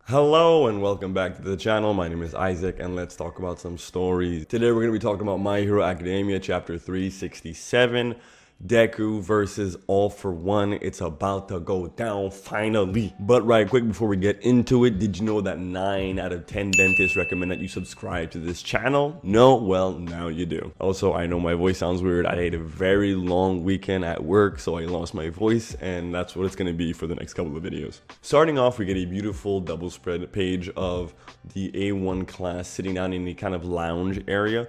Hello and welcome back to the channel. My name is Isaac and let's talk about some stories. Today we're going to be talking about My Hero Academia chapter 367, Deku versus All for One. It's about to go down finally. But right quick before we get into it, did you know that 9 out of 10 dentists recommend that you subscribe to this channel? No? Well, now you do. Also, I know my voice sounds weird. I had a very long weekend at work, so I lost my voice, and that's what it's going to be for the next couple of videos. Starting off, we get a beautiful double spread page of the A1 class sitting down in the kind of lounge area.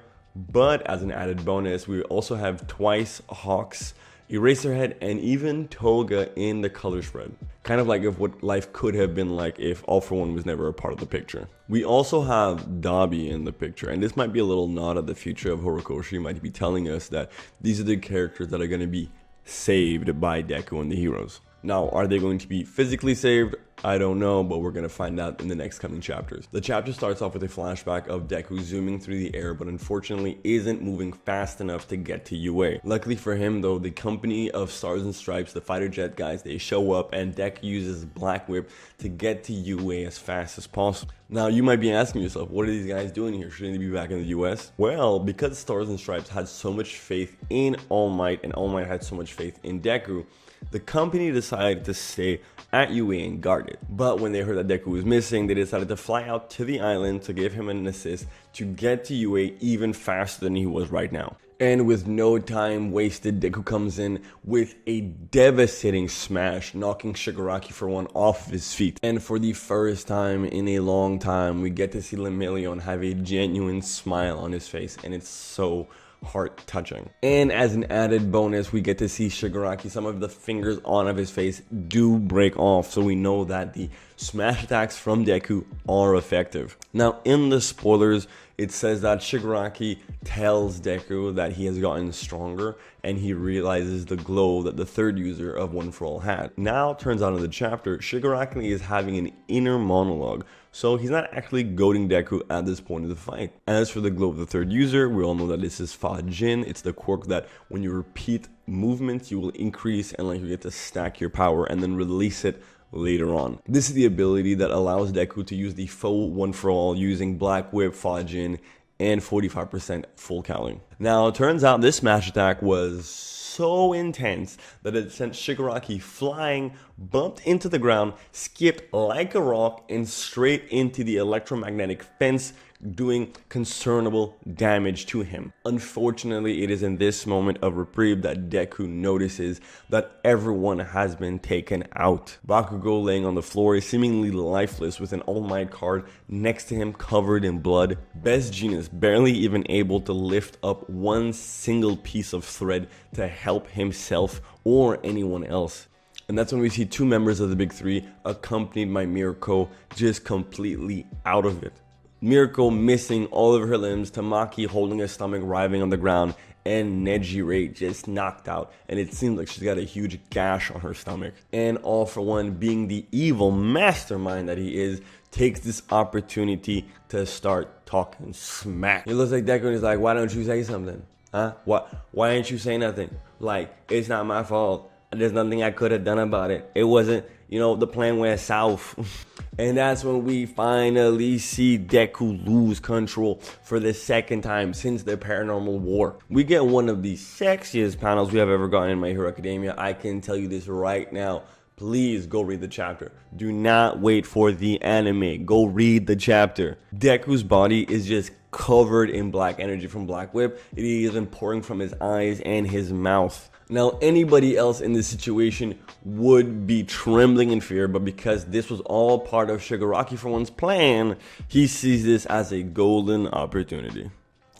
But as an added bonus, we also have twice Hawks, Eraserhead, and even Toga in the color spread. Kind of like if what life could have been like if All for One was never a part of the picture. We also have Dobby in the picture, and this might be a little nod at the future of Horikoshi. Might be telling us that these are the characters that are going to be saved by Deku and the heroes. Now, are they going to be physically saved? I don't know, but we're going to find out in the next coming chapters. The chapter starts off with a flashback of Deku zooming through the air, but unfortunately isn't moving fast enough to get to UA. Luckily for him though, the company of Stars and Stripes, the fighter jet guys, they show up and Deku uses Black Whip to get to UA as fast as possible. Now, you might be asking yourself, what are these guys doing here? Shouldn't they be back in the US? Well, because Stars and Stripes had so much faith in All Might and All Might had so much faith in Deku, the company decided to stay at UA and guard it. But when they heard that Deku was missing, they decided to fly out to the island to give him an assist to get to UA even faster than he was right now. And with no time wasted, Deku comes in with a devastating smash, knocking Shigaraki for one off of his feet. And for the first time in a long time, we get to see Lemillion have a genuine smile on his face, and it's so heart touching. And as an added bonus, we get to see Shigaraki, some of the fingers on of his face do break off, so we know that the smash attacks from Deku are effective. Now, in the spoilers, it says that Shigaraki tells Deku that he has gotten stronger and he realizes the glow that the third user of One For All had. Now, turns out in the chapter, Shigaraki is having an inner monologue, so he's not actually goading Deku at this point of the fight. As for the glow of the third user, we all know that this is Fa Jin. It's the quirk that when you repeat movements, you will increase and like you get to stack your power and then release it later on. This is the ability that allows Deku to use the full One For All using Black Whip, Fa Jin, and 45% full cowling. Now, it turns out this smash attack was so intense that it sent Shigaraki flying, bumped into the ground, skipped like a rock, and straight into the electromagnetic fence, doing considerable damage to him. Unfortunately, it is in this moment of reprieve that Deku notices that everyone has been taken out. Bakugo laying on the floor, seemingly lifeless with an All Might card next to him covered in blood. Best Jeanist barely even able to lift up one single piece of thread to help himself or anyone else. And that's when we see two members of the Big Three accompanied by Mirko just completely out of it. Mirko missing all of her limbs, Tamaki holding her stomach writhing on the ground, and Nejire just knocked out, and it seems like she's got a huge gash on her stomach. And All For One, being the evil mastermind that he is, takes this opportunity to start talking smack. He looks like Deku and he's like, why don't you say something? Huh? Why ain't you say nothing? Like, it's not my fault. There's nothing I could have done about it. It wasn't, the plan went south. And that's when we finally see Deku lose control for the second time since the Paranormal War. We get one of the sexiest panels we have ever gotten in My Hero Academia. I can tell you this right now. Please go read the chapter. Do not wait for the anime. Go read the chapter. Deku's body is just covered in black energy from Black Whip. It is even pouring from his eyes and his mouth. Now, anybody else in this situation would be trembling in fear, but because this was all part of Shigaraki for One's plan, he sees this as a golden opportunity.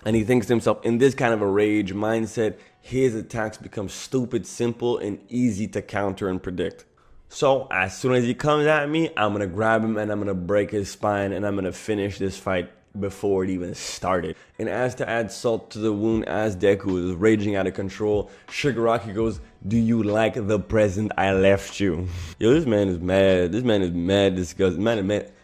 And he thinks to himself, in this kind of a rage mindset, his attacks become stupid, simple, and easy to counter and predict. So, as soon as he comes at me, I'm going to grab him and I'm going to break his spine and I'm going to finish this fight before it even started. And as to add salt to the wound, as Deku is raging out of control, Shigaraki goes, do you like the present I left you? Yo, this man is mad. This man is mad disgusted.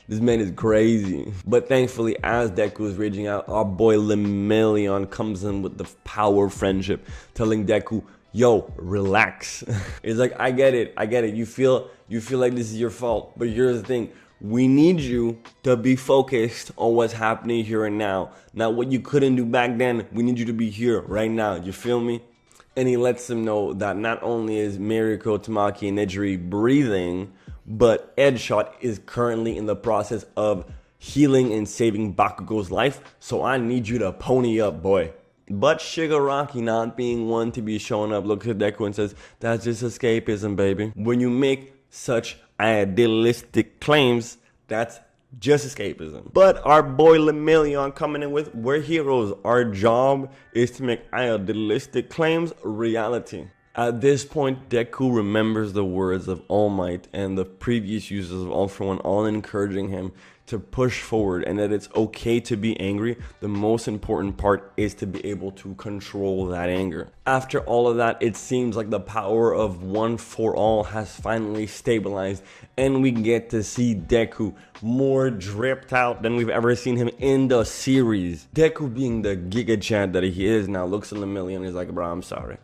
This man is crazy. But thankfully, as Deku is raging out, our boy Lemillion comes in with the power of friendship, telling Deku, yo, relax. It's like, I get it. You feel like this is your fault. But here's the thing. We need you to be focused on what's happening here and now. Not what you couldn't do back then. We need you to be here right now. You feel me? And he lets them know that not only is Miriko, Tamaki, and Nejiri breathing, but Edgeshot is currently in the process of healing and saving Bakugo's life. So I need you to pony up, boy. But Shigaraki, not being one to be showing up, looks at Deku and says, that's just escapism, baby. When you make such idealistic claims, that's just escapism. But our boy Lemillion coming in with, we're heroes. Our job is to make idealistic claims reality. At this point, Deku remembers the words of All Might and the previous users of All for One, all encouraging him to push forward and that it's okay to be angry. The most important part is to be able to control that anger. After all of that, it seems like the power of One for All has finally stabilized and we get to see Deku more dripped out than we've ever seen him in the series. Deku, being the Giga Chad that he is now, looks at Lemillion and is like, bro, I'm sorry,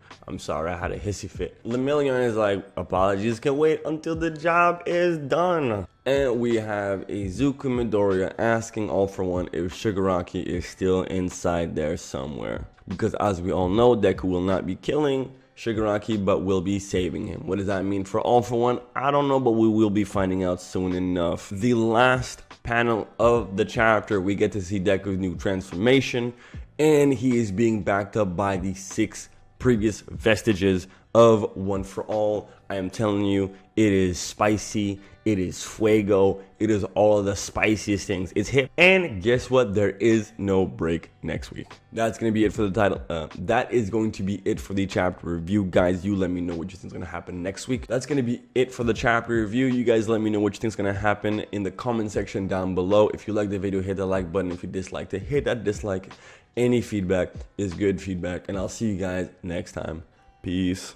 I had a hissy fit. Lemillion is like, apologies can wait until the job is done. And we have Izuku Midoriya asking All for One if Shigaraki is still inside there somewhere. Because as we all know, Deku will not be killing Shigaraki, but will be saving him. What does that mean for All for One? I don't know, but we will be finding out soon enough. The last panel of the chapter, we get to see Deku's new transformation, and he is being backed up by the 6 previous vestiges of One for All. I am telling you, it is spicy, it is fuego, it is all of the spiciest things. It's hip. And guess what? There is no break next week. That's going to be it for the title. That is going to be it for the chapter review. Guys, you let me know what you think is going to happen next week. That's going to be it for the chapter review. You guys let me know what you think is going to happen in the comment section down below. If you like the video, hit the like button. If you disliked it, hit that dislike. Any feedback is good feedback. And I'll see you guys next time. Peace.